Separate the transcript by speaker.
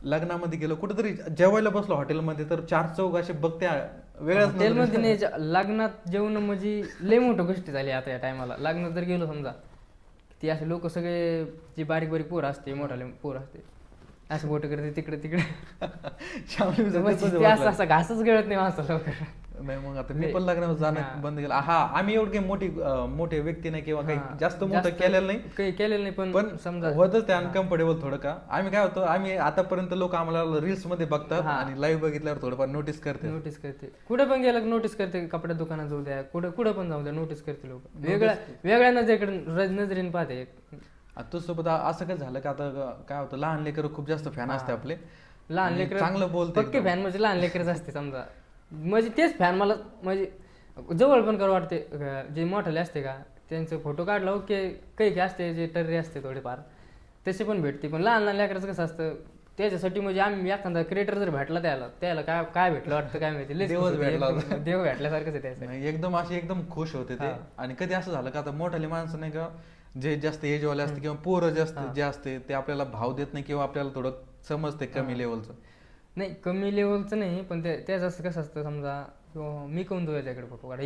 Speaker 1: लग्नामध्ये गेलो कुठेतरी जेवायला बसलो हॉटेलमध्ये तर चार चौघ असे बघते वेगळ्याच
Speaker 2: हॉटेलमध्ये नाही लग्नात जेवण म्हणजे लय मोठं गोष्टी झाली आता या टायमाला. लग्नात जर गेलो समजा ती असे लोक सगळे जी बारीक बारीक पोरं असते मोठाले पोरं असते असं बोट करते तिकडे तिकडे ते असं घासच गळत नाही माणसाला लवकर.
Speaker 1: नाही मग आता मी पण लग्नावर जाणं बंद केलं. हा आम्ही एवढे काही मोठे व्यक्ती नाही किंवा काही जास्त मोठं केलेलं नाही,
Speaker 2: काही केलेलं नाही, पण समजा
Speaker 1: होतच ते अनकम्फर्टेबल थोडं का. आम्ही काय होतो आम्ही आतापर्यंत लोक आम्हाला रील्स मध्ये बघतात आणि लाईव्ह बघितल्यावर थोडंफार नोटीस करते.
Speaker 2: कुठे पण गेलं नोटीस करते, कपड्या दुकानात जाऊ द्या कुठं पण जाऊ द्या नोटीस करते लोक. वेगळ्या नजरेने पाहते.
Speaker 1: तुझ्यासोबत असं काय झालं का आता काय होतं लहान लेकर खूप जास्त फॅन असते आपले,
Speaker 2: लहान लेकर
Speaker 1: चांगलं बोलते
Speaker 2: पक्के फॅन म्हणजे लहान लेकरच असते समजा. म्हणजे तेच फॅन मला म्हणजे जवळ पण करू वाटते. जे मोठाले असते का त्यांचे फोटो काढला ओके, काही असते जे टर्रे असते थोडेफार तसे पण भेटते. पण लहान लहान लेकराचं कसं असतं त्याच्यासाठी म्हणजे आम्ही एखादा क्रिएटर जर भेटला त्याला काय काय भेटलं वाटतं काय माहिती, देव भेटल्यासारखंच आहे त्याचं.
Speaker 1: एकदम असे एकदम खुश होते ते. आणि कधी असं झालं का आता मोठाले माणसं नाही का जे जास्त एजवाले असते किंवा पोरं जास्त जे असते ते आपल्याला भाव देत नाही किंवा आपल्याला थोडं समजते कमी लेवलचं.
Speaker 2: नाही कमी लेवलचं नाही, पण त्याचं असं कसं असतं समजा मी कोण त्याच्याकडे फोटो काढा